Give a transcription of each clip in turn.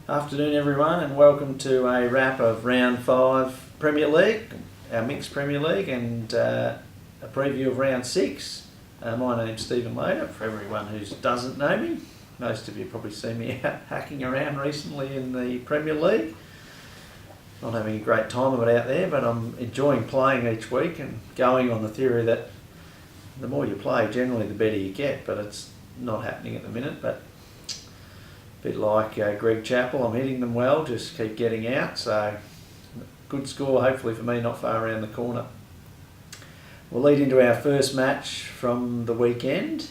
Afternoon everyone, and welcome to a wrap of round 5 Premier League, our mixed Premier League, and a preview of round 6. My name's Stephen Loader, for everyone who doesn't know me. Most of you probably seen me out hacking around recently in the Premier League. Not having a great time of it out there, but I'm enjoying playing each week and going on the theory that the more you play, generally the better you get, but it's not happening at the minute. But a bit like Greg Chappell, I'm hitting them well, just keep getting out, so good score hopefully for me, not far around the corner. We'll lead into our first match from the weekend,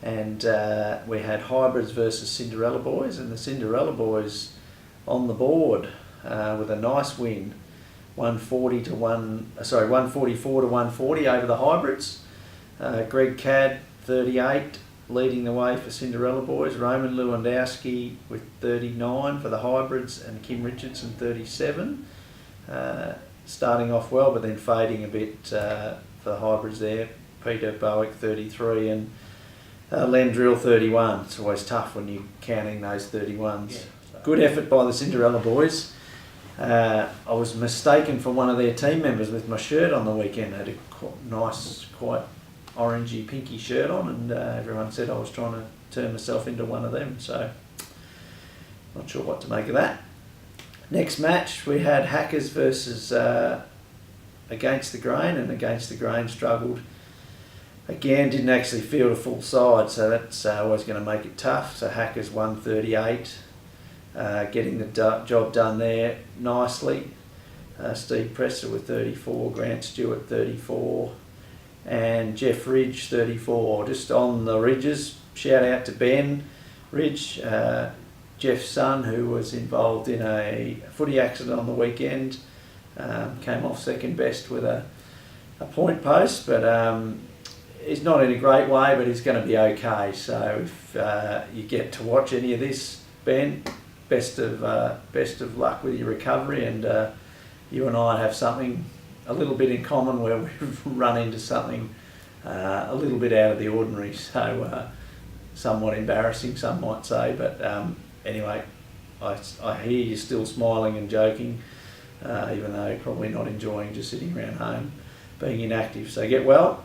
and we had Hybrids versus Cinderella Boys, and the Cinderella Boys on the board with a nice win, 144 to 140 over the Hybrids. Greg Cadd, 38, leading the way for Cinderella Boys. Roman Lewandowski with 39 for the Hybrids, and Kim Richardson 37. Starting off well, but then fading a bit for the Hybrids there. Peter Bowick 33 and Len Drill 31. It's always tough when you're counting those 31s. Yeah. Good effort by the Cinderella Boys. I was mistaken for one of their team members with my shirt on the weekend. I had a nice, quite orangey pinky shirt on, and everyone said I was trying to turn myself into one of them, so not sure what to make of that. Next match we had Hackers versus Against the Grain, and Against the Grain struggled again, didn't actually field a full side, so that's always going to make it tough. So Hackers 138, getting the job done there nicely. Steve Presser with 34, Grant Stewart 34, and Jeff Ridge 34. Just on the Ridges, shout out to Ben Ridge, Jeff's son, who was involved in a footy accident on the weekend. Came off second best with a point post, but he's not in a great way, but he's going to be okay. So if you get to watch any of this, Ben, best of luck with your recovery, and you and I have something a little bit in common where we've run into something a little bit out of the ordinary, so somewhat embarrassing, some might say, but anyway, I hear you still smiling and joking, even though you're probably not enjoying just sitting around home being inactive, so get well.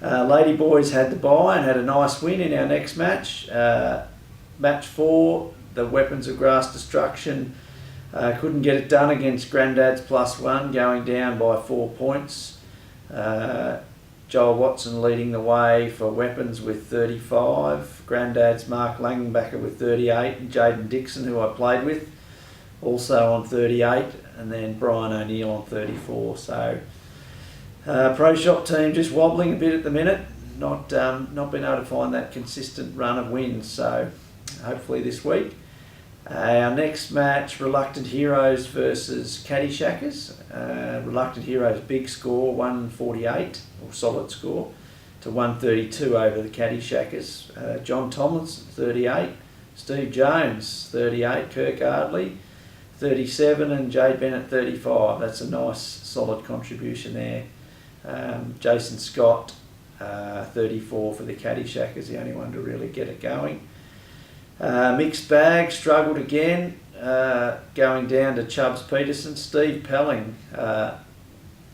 Lady Boys had the bye and had a nice win in our next match. Match 4, the Weapons of Grass Destruction couldn't get it done against Granddad's +1, going down by 4 points. Joel Watson leading the way for Weapons with 35. Granddad's Mark Langenbacker with 38, and Jaden Dixon, who I played with, also on 38, and then Brian O'Neill on 34. So Pro Shop team just wobbling a bit at the minute, not been able to find that consistent run of wins, so hopefully this week. Our next match, Reluctant Heroes versus Caddyshackers. Reluctant Heroes big score, 148, or solid score, to 132 over the Caddyshackers. John Tomlinson 38, Steve Jones 38, Kirk Ardley 37, and Jade Bennett 35. That's a nice solid contribution there. Jason Scott 34 for the Caddyshackers, the only one to really get it going. Mixed bag struggled again, going down to Chubbs Peterson. Steve Pelling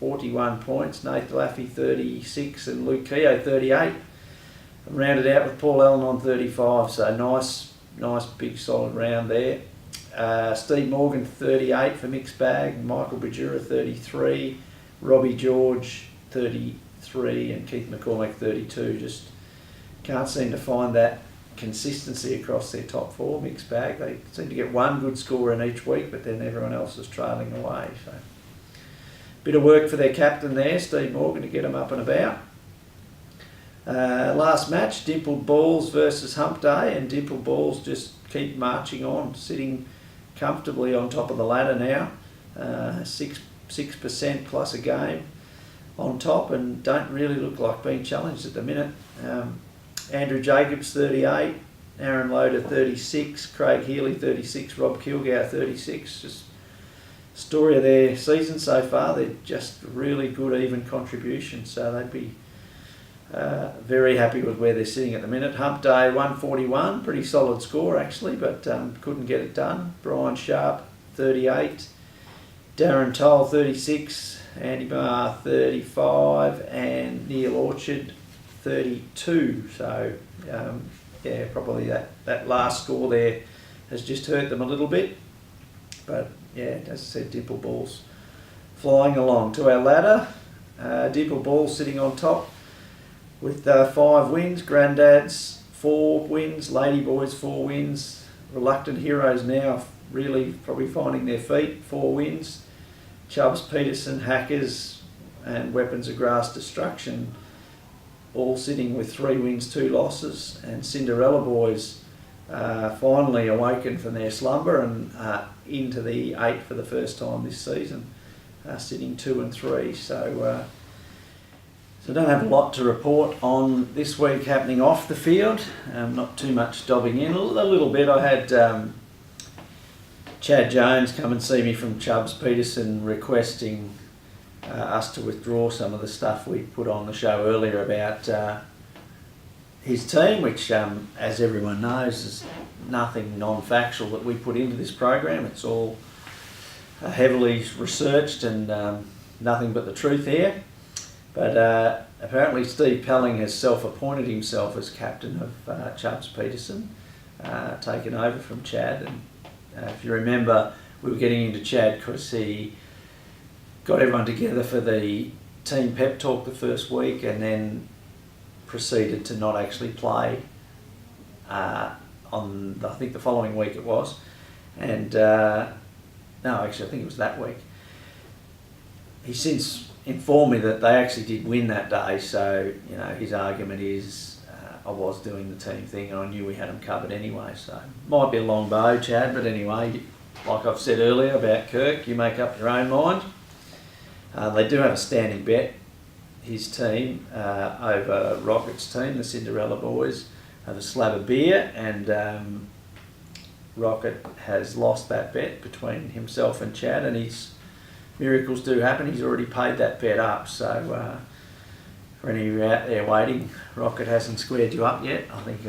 41 points, Nate Laffey 36, and Luke Keogh 38. Rounded out with Paul Allen on 35, so nice big solid round there. Steve Morgan 38 for mixed bag, Michael Bajura 33, Robbie George 33, and Keith McCormack 32. Just can't seem to find that consistency across their top 4 mixed bag. They seem to get one good score in each week, but then everyone else is trailing away. So bit of work for their captain there, Steve Morgan, to get them up and about. Last match, Dipple Balls versus Hump Day, and Dipple Balls just keep marching on, sitting comfortably on top of the ladder now, 6% plus a game on top, and don't really look like being challenged at the minute. Andrew Jacobs 38, Aaron Loader 36, Craig Healy 36, Rob Kilgour 36. Just story of their season so far. They're just really good even contributions, so they'd be Very happy with where they're sitting at the minute. Hump Day 141, pretty solid score actually, but couldn't get it done. Brian Sharp 38, Darren Toll 36, Andy Marr 35, and Neil Orchard 32. So yeah, probably that last score there has just hurt them a little bit. But yeah, as I said, Dipple Ball's flying along to our ladder. Dipple Ball sitting on top with 5 wins. Granddad's 4 wins. Lady Boys 4 wins. Reluctant Heroes now really probably finding their feet. 4 wins. Chubbs, Peterson, Hackers, and Weapons of Grass Destruction all sitting with 3 wins, 2 losses. And Cinderella Boys finally awakened from their slumber and into the 8 for the first time this season, sitting 2 and 3. So I don't have a lot to report on this week happening off the field. Not too much dobbing in. A little bit. I had Chad Jones come and see me from Chubbs Peterson requesting us to withdraw some of the stuff we put on the show earlier about his team, which, as everyone knows, is nothing non-factual that we put into this program. It's all heavily researched and nothing but the truth here. But apparently Steve Pelling has self-appointed himself as captain of Chubbs Peterson, taken over from Chad. And if you remember, we were getting into Chad because he got everyone together for the team pep talk the first week and then proceeded to not actually play on, I think, the following week it was. And no, actually I think it was that week. He's since informed me that they actually did win that day, so you know his argument is I was doing the team thing and I knew we had them covered anyway. So might be a long bow, Chad, but anyway, like I've said earlier about Kirk, you make up your own mind. They do have a standing bet, his team over Rocket's team, the Cinderella Boys, have a slab of beer, and Rocket has lost that bet between himself and Chad, and he's miracles do happen. He's already paid that bet up, so for any of you out there waiting, Rocket hasn't squared you up yet. I think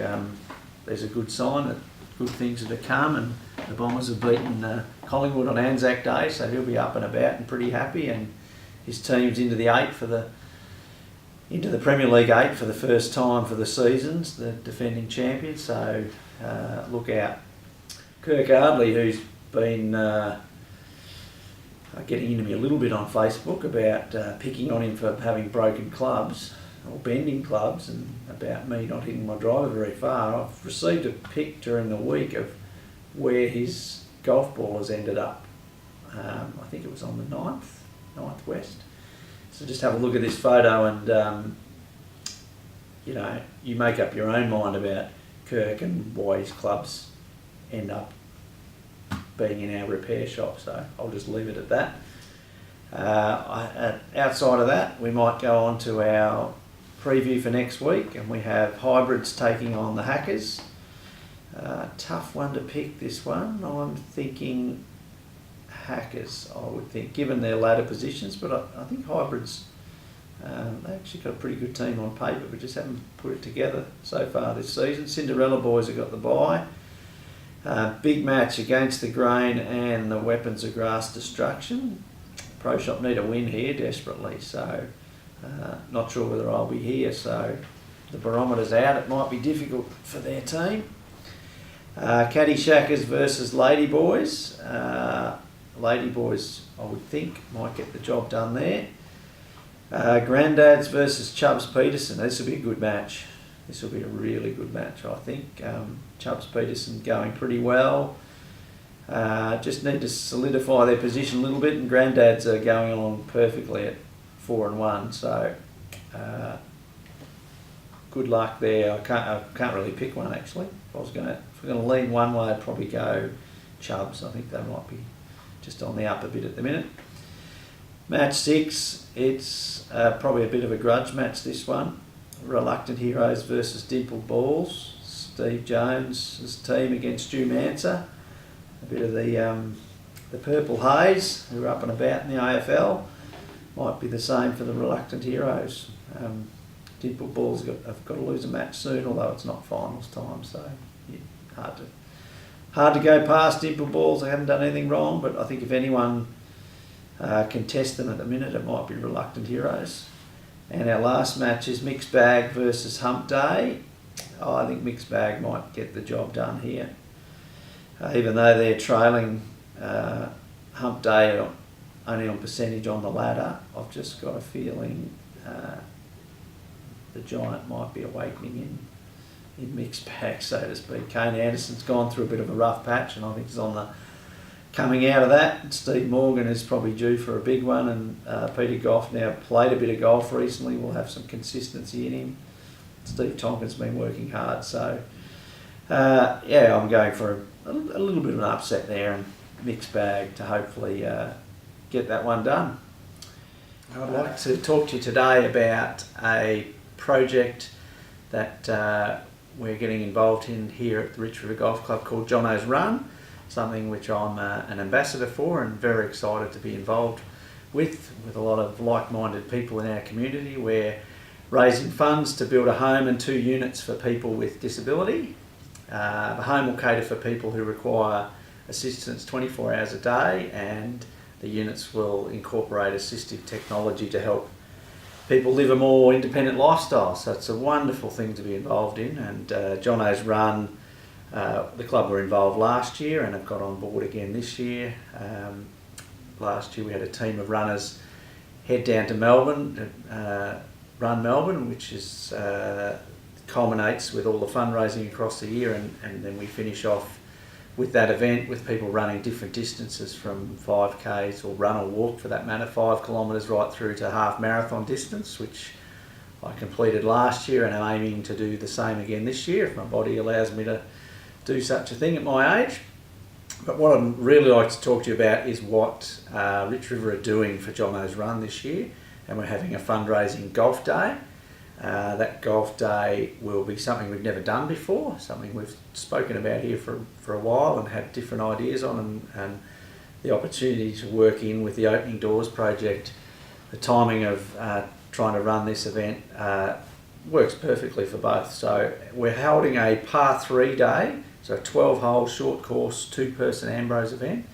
there's a good sign that good things are to come, and the Bombers have beaten Collingwood on Anzac Day, so he'll be up and about and pretty happy, and his team's into the 8 into the Premier League 8 for the first time for the seasons, the defending champions, so look out. Kirk Ardley, who's been getting into me a little bit on Facebook about picking on him for having broken clubs or bending clubs and about me not hitting my driver very far. I've received a pic during the week of where his golf ball has ended up. I think it was on the 9th West. So just have a look at this photo and you know, you make up your own mind about Kirk and why his clubs end up being in our repair shop, so I'll just leave it at that. Outside of that, we might go on to our preview for next week, and we have Hybrids taking on the Hackers. Tough one to pick, this one. I'm thinking Hackers, I would think, given their ladder positions, but I think Hybrids, they actually got a pretty good team on paper, but just haven't put it together so far this season. Cinderella Boys have got the bye. Big match against the Grain and the Weapons of Grass Destruction. Pro Shop need a win here desperately, so not sure whether I'll be here, so the barometer's out. It might be difficult for their team. Caddyshackers versus Lady Boys. Lady Boys, I would think, might get the job done there. Granddads versus Chubbs Peterson. This will be a good match. This will be a really good match, I think. Chubbs Peterson going pretty well. Just need to solidify their position a little bit, and Granddads are going along perfectly at 4-1. So good luck there. I can't really pick one actually. If we're going to lean one way, I'd probably go Chubbs. I think they might be just on the up a bit at the minute. Match 6. It's probably a bit of a grudge match, this one. Reluctant Heroes versus Dipple Balls. Steve Jones' team against Stu Manser. A bit of the Purple Haze, who are up and about in the AFL. Might be the same for the Reluctant Heroes. Dipple Bulls have got to lose a match soon, although it's not finals time, so yeah, hard to go past Dipple Bulls. They haven't done anything wrong, but I think if anyone can test them at the minute, it might be Reluctant Heroes. And our last match is Mixed Bag versus Hump Day. I think Mixed Bag might get the job done here. Even though they're trailing Hump Day only on percentage on the ladder, I've just got a feeling the Giant might be awakening in Mixed Bag, so to speak. Kane Anderson's gone through a bit of a rough patch, and I think he's on the coming out of that. Steve Morgan is probably due for a big one, and Peter Goff now played a bit of golf recently, will have some consistency in him. Steve Tonkin's been working hard, so I'm going for a little bit of an upset there, and Mixed Bag to hopefully get that one done. I'd like to talk to you today about a project that we're getting involved in here at the Rich River Golf Club called Jono's Run, something which I'm an ambassador for and very excited to be involved with a lot of like-minded people in our community. We're raising funds to build a home and 2 units for people with disability. The home will cater for people who require assistance 24 hours a day, and the units will incorporate assistive technology to help people live a more independent lifestyle. So it's a wonderful thing to be involved in, and Jono's Run, the club were involved last year and have got on board again this year. Last year we had a team of runners head down to Melbourne, Run Melbourne, which is culminates with all the fundraising across the year, and then we finish off with that event with people running different distances from 5Ks or run or walk for that matter, 5 kilometres right through to half marathon distance, which I completed last year and I'm aiming to do the same again this year if my body allows me to do such a thing at my age. But what I'd really like to talk to you about is what Rich River are doing for Jono's Run this year, and we're having a fundraising golf day. That golf day will be something we've never done before, something we've spoken about here for a while and had different ideas on, and the opportunity to work in with the Opening Doors project. The timing of trying to run this event works perfectly for both. So we're holding a par 3 day, so a 12-hole short course 2-person Ambrose event.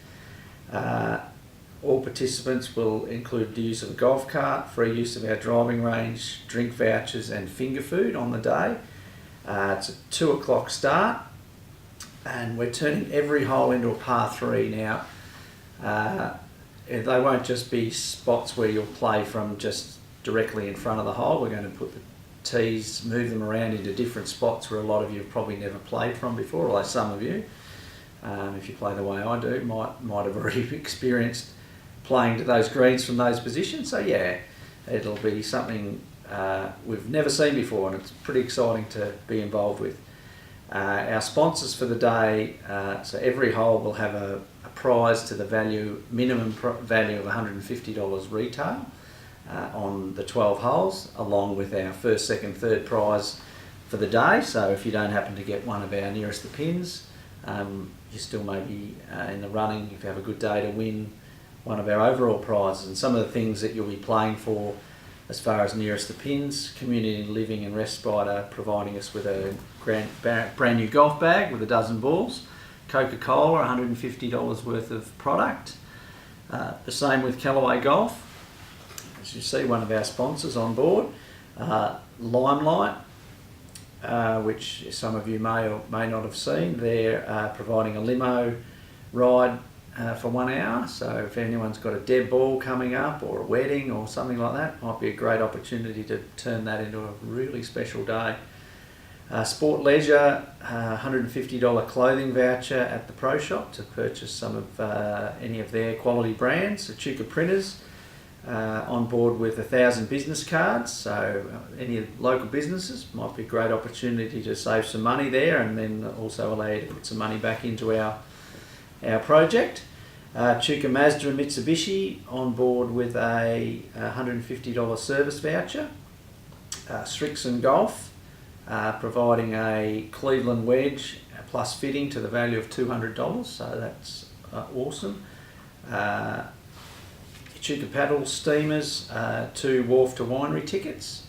All participants will include the use of a golf cart, free use of our driving range, drink vouchers and finger food on the day. It's a 2 o'clock start, and we're turning every hole into a par 3 now. They won't just be spots where you'll play from just directly in front of the hole. We're going to put the tees, move them around into different spots where a lot of you have probably never played from before, although some of you, if you play the way I do, might have already experienced playing to those greens from those positions. So yeah, it'll be something we've never seen before, and it's pretty exciting to be involved with. Our sponsors for the day, so every hole will have a prize to the minimum value of $150 retail on the 12 holes, along with our first, second, third prize for the day. So if you don't happen to get one of our nearest the pins, you still may be in the running if you have a good day to win one of our overall prizes. And some of the things that you'll be playing for as far as nearest the pins: Community Living and Respite are providing us with a brand new golf bag with 12 balls. Coca-Cola, $150 worth of product. The same with Callaway Golf. As you see, one of our sponsors on board. Limelight, which some of you may or may not have seen. They're providing a limo ride for 1 hour, so if anyone's got a dead ball coming up or a wedding or something like that, might be a great opportunity to turn that into a really special day. Sport Leisure, $150 clothing voucher at the Pro Shop to purchase some of any of their quality brands. Echuca Printers on board with 1,000 business cards, so any local businesses might be a great opportunity to save some money there, and then also allow you to put some money back into our project. Echuca Mazda and Mitsubishi on board with a $150 service voucher. Strixon Golf providing a Cleveland wedge plus fitting to the value of $200, so that's awesome. Echuca Paddle Steamers, 2 Wharf to Winery tickets.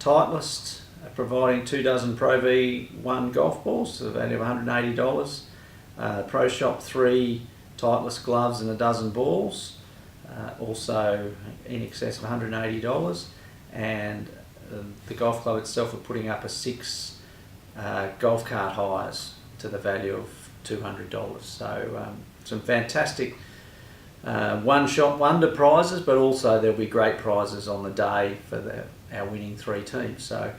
Titleist are providing 2 dozen Pro V1 golf balls to the value of $180. Pro Shop 3 Titleist gloves and a dozen balls, also in excess of $180. And the golf club itself are putting up a 6 golf cart hires to the value of $200. So some fantastic one-shot wonder prizes, but also there'll be great prizes on the day for our winning 3 teams. So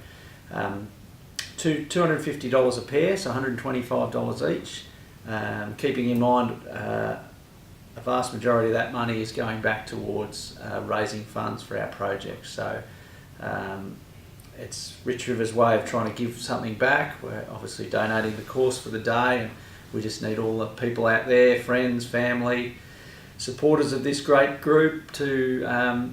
$250 a pair, so $125 each. Keeping in mind a vast majority of that money is going back towards raising funds for our project. So it's Rich River's way of trying to give something back. We're obviously donating the course for the day, and we just need all the people out there, friends, family, supporters of this great group to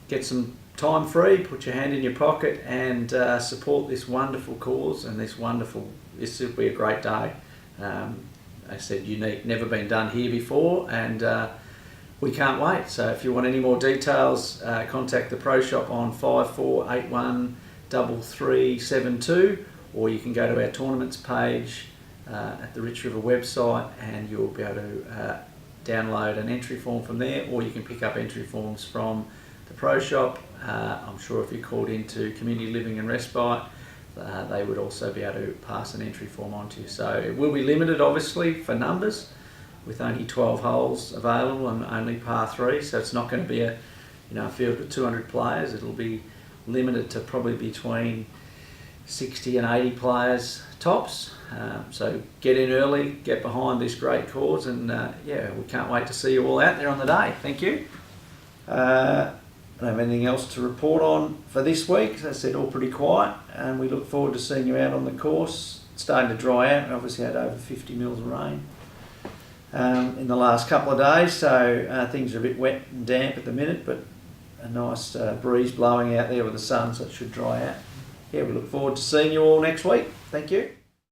get some time free, put your hand in your pocket and support this wonderful cause and this will be a great day. I said unique, never been done here before, and we can't wait. So if you want any more details, contact the Pro Shop on 54813372, or you can go to our tournaments page at the Rich River website, and you'll be able to download an entry form from there, or you can pick up entry forms from the Pro Shop. I'm sure if you called into Community Living and Respite, they would also be able to pass an entry form on to you. So it will be limited, obviously, for numbers, with only 12 holes available and only par 3. So it's not going to be a field with 200 players. It'll be limited to probably between 60 and 80 players tops. So get in early, get behind this great cause, and we can't wait to see you all out there on the day. Thank you. I don't have anything else to report on for this week. As I said, all pretty quiet, and we look forward to seeing you out on the course. It's starting to dry out. We obviously had over 50 mils of rain in the last couple of days, so things are a bit wet and damp at the minute, but a nice breeze blowing out there with the sun, so it should dry out. We look forward to seeing you all next week. Thank you.